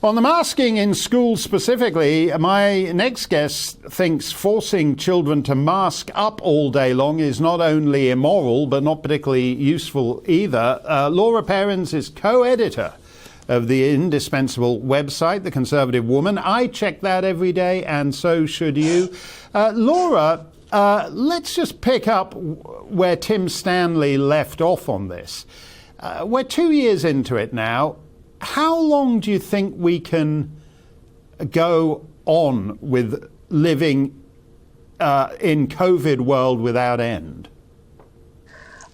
On the masking in schools specifically, my next guest thinks forcing children to mask up all day long is not only immoral, but not particularly useful either. Laura Perrins is co-editor of the indispensable website, The Conservative Woman. I check that every day, and so should you. Laura, let's just pick up where Tim Stanley left off on this. We're 2 years into it now. How long do you think we can go on with living in COVID world without end?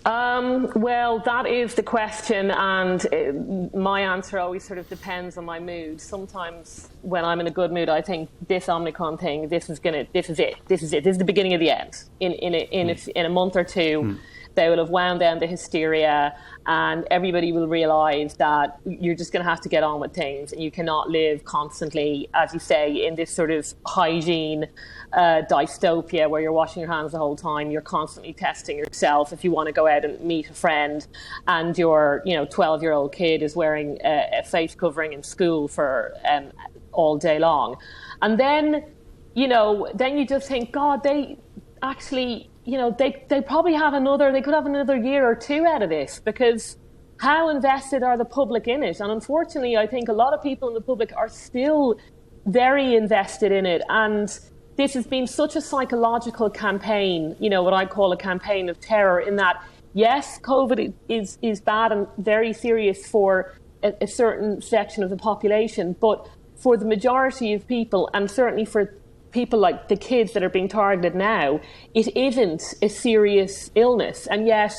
Well, that is the question, and my answer always sort of depends on my mood. Sometimes when I'm in a good mood, I think this Omicron thing, this is it. This is the beginning of the end. In a month or two, they will have wound down the hysteria, and everybody will realise that you're just going to have to get on with things. You cannot live constantly, as you say, in this sort of hygiene dystopia where you're washing your hands the whole time. You're constantly testing yourself if you want to go out and meet a friend, and your 12-year-old kid is wearing a face covering in school for all day long. And then, then you just think, God, they actually... they probably they could have another year or two out of this, because how invested are the public in it? And unfortunately, I think a lot of people in the public are still very invested in it. And this has been such a psychological campaign, what I call a campaign of terror, in that, yes, COVID is bad and very serious for a certain section of the population, but for the majority of people, and certainly for people like the kids that are being targeted now, it isn't a serious illness. And yet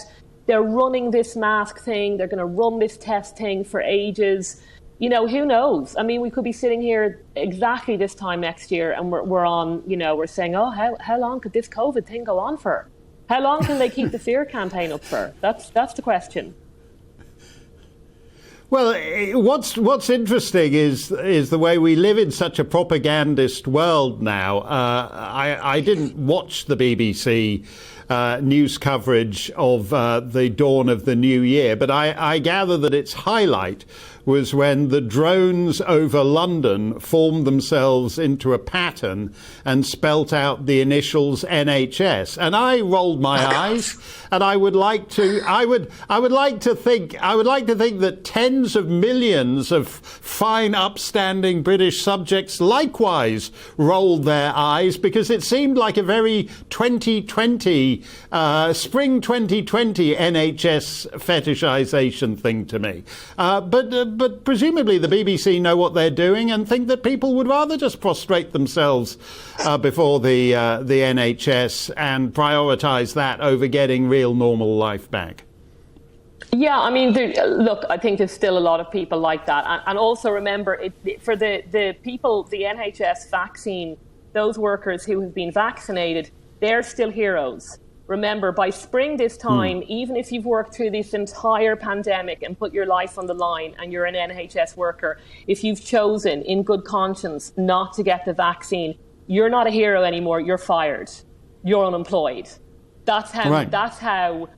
they're running this mask thing, they're going to run this test thing for ages. Who knows? I mean, we could be sitting here exactly this time next year and we're saying, oh, how long could this COVID thing go on for? How long can they keep the fear campaign up for? That's the question. Well, what's interesting is the way we live in such a propagandist world now. I didn't watch the BBC news coverage of the dawn of the new year, but I gather that its highlight was when the drones over London formed themselves into a pattern and spelt out the initials NHS. And I rolled my eyes, and I would like to think that tens of millions of fine, upstanding British subjects likewise rolled their eyes, because it seemed like a very 2020, spring 2020 NHS fetishization thing to me. But presumably the BBC know what they're doing and think that people would rather just prostrate themselves before the NHS and prioritise that over getting real normal life back. Yeah, I mean, look, I think there's still a lot of people like that. And also remember, for the people, the NHS vaccine, those workers who have been vaccinated, they're still heroes. Remember, by spring this time, even if you've worked through this entire pandemic and put your life on the line and you're an NHS worker, if you've chosen in good conscience not to get the vaccine, you're not a hero anymore. You're fired. You're unemployed. That's how. Right. That's how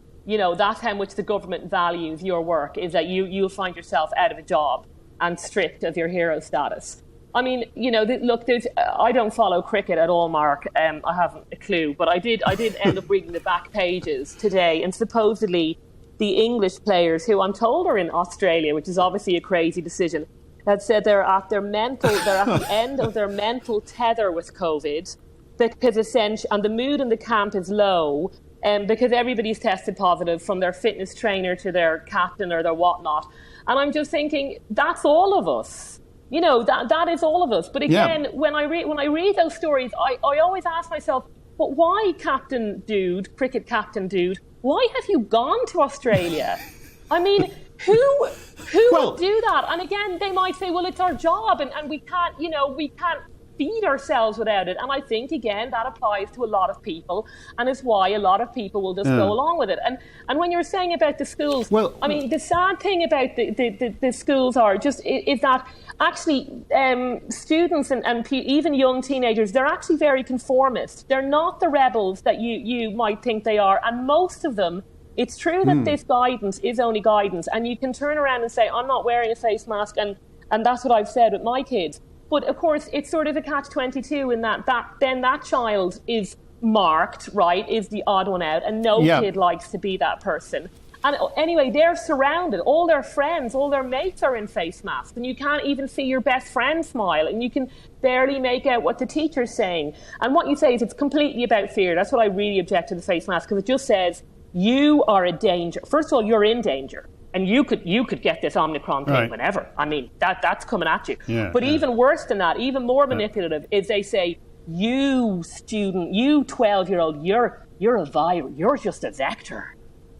much the government values your work, is that you'll find yourself out of a job and stripped of your hero status. I mean, look, I don't follow cricket at all, Mark. I haven't a clue, but I did end up reading the back pages today, and supposedly the English players, who I'm told are in Australia, which is obviously a crazy decision, had said they're at the end of their mental tether with COVID, because and the mood in the camp is low, because everybody's tested positive, from their fitness trainer to their captain or their whatnot. And I'm just thinking, that's all of us. That is all of us. But again, when I read those stories, I always ask myself, but why, cricket captain dude, why have you gone to Australia? I mean, who would do that? And again, they might say, well, it's our job and we can't feed ourselves without it. And I think, again, that applies to a lot of people, and is why a lot of people will just go along with it. And when you're saying about the schools, I mean, the sad thing about the schools is that actually students and even young teenagers, they're actually very conformist. They're not the rebels that you might think they are. And most of them, it's true that this guidance is only guidance, and you can turn around and say, I'm not wearing a face mask, and And that's what I've said with my kids. But of course, it's sort of a catch-22 in that child is marked, right, is the odd one out, and no kid likes to be that person. And anyway, they're surrounded. All their friends, all their mates are in face masks, and you can't even see your best friend smile, and you can barely make out what the teacher's saying. And what you say is it's completely about fear. That's what I really object to the face mask, because it just says you are a danger. First of all, you're in danger. And you could get this Omicron thing whenever. I mean, that's coming at you. But even worse than that, even more manipulative, is they say, you student, you 12-year-old, you're a virus. You're just a vector.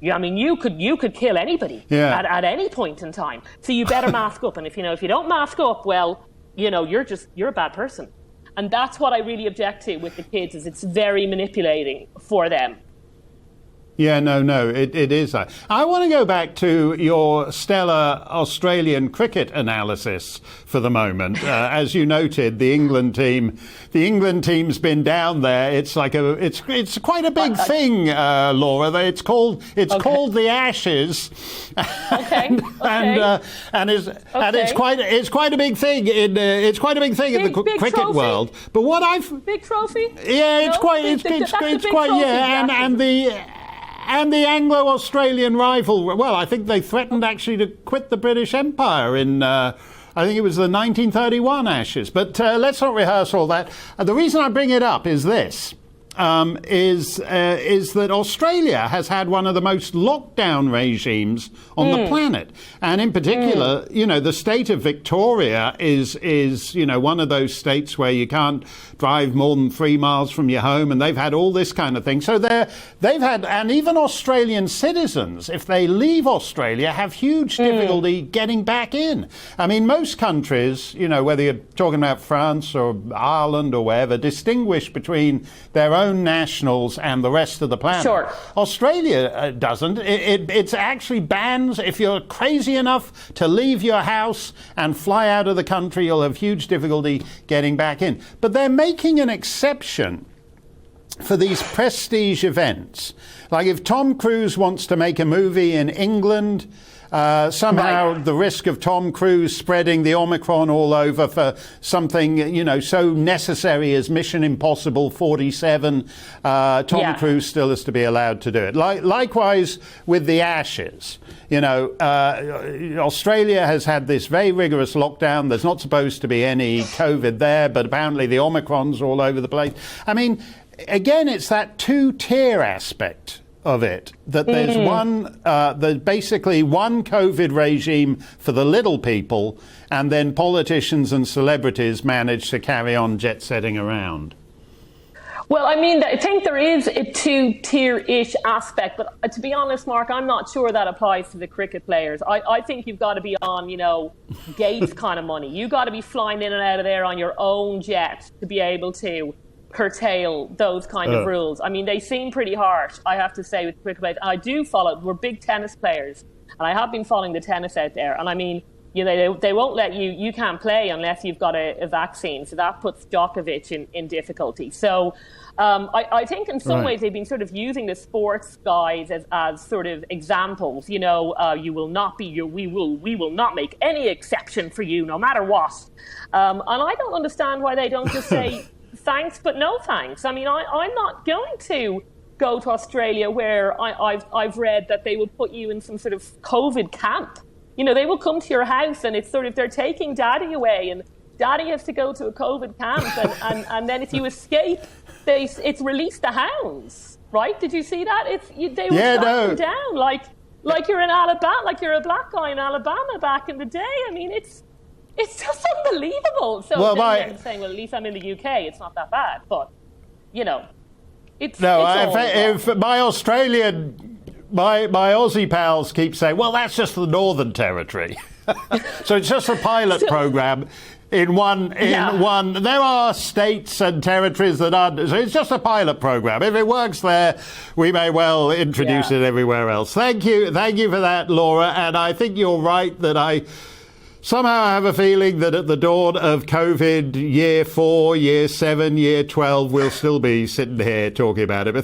I mean, you could kill anybody at any point in time. So you better mask up. And if you don't mask up, well, you're a bad person. And that's what I really object to with the kids, is it's very manipulating for them. Yeah, no, it is. I want to go back to your stellar Australian cricket analysis for the moment. As you noted, the England team's been down there. It's like it's quite a big thing, Laura. It's called the Ashes. And it's quite a big thing in the cricket trophy? world. But what I've big trophy? Yeah, it's And the Anglo-Australian rival, well, I think they threatened actually to quit the British Empire in, I think it was the 1931 Ashes. But let's not rehearse all that. The reason I bring it up is this. Is that Australia has had one of the most lockdown regimes on the planet, and in particular, the state of Victoria is one of those states where you can't drive more than 3 miles from your home, and they've had all this kind of thing. So they've had, and even Australian citizens, if they leave Australia, have huge difficulty getting back in. I mean, most countries, whether you're talking about France or Ireland or wherever, distinguish between their own nationals and the rest of the planet. Sure. Australia doesn't. It actually bans, if you're crazy enough to leave your house and fly out of the country, you'll have huge difficulty getting back in. But they're making an exception for these prestige events. Like if Tom Cruise wants to make a movie in England, somehow the risk of Tom Cruise spreading the Omicron all over for something, so necessary as Mission Impossible 47, Tom Cruise still has to be allowed to do it. Likewise with the Ashes. Australia has had this very rigorous lockdown. There's not supposed to be any COVID there, but apparently the Omicron's all over the place. I mean, again, it's that two-tier aspect of it, that there's there's basically one COVID regime for the little people, and then politicians and celebrities manage to carry on jet-setting around. Well, I mean, I think there is a two-tier-ish aspect, but to be honest, Mark, I'm not sure that applies to the cricket players. I think you've got to be on, Gates kind of money. You've got to be flying in and out of there on your own jet to be able to curtail those kind of rules. I mean, they seem pretty harsh, I have to say, with cricket players. I do follow, we're big tennis players, and I have been following the tennis out there. And I mean, they won't let you can't play unless you've got a vaccine. So that puts Djokovic in difficulty. So I think in some ways they've been sort of using the sports guys as sort of examples. We will not make any exception for you, no matter what. And I don't understand why they don't just say, thanks, but no thanks. I mean, I'm not going to go to Australia where I've read that they will put you in some sort of COVID camp. They will come to your house and it's sort of, they're taking daddy away and daddy has to go to a COVID camp. And then if you escape, it's release the hounds, right? Did you see that? They will strike them down like you're in Alabama, like you're a black guy in Alabama back in the day. I mean, it's just unbelievable. So I'm saying, well, at least I'm in the UK. It's not that bad. But, it's if my Aussie pals keep saying, well, that's just the Northern Territory. So it's just a pilot program in one. There are states and territories that aren't. So it's just a pilot program. If it works there, we may well introduce it everywhere else. Thank you for that, Laura. And I think you're right that somehow I have a feeling that at the dawn of COVID, year 4, year 7, year 12, we'll still be sitting here talking about it. But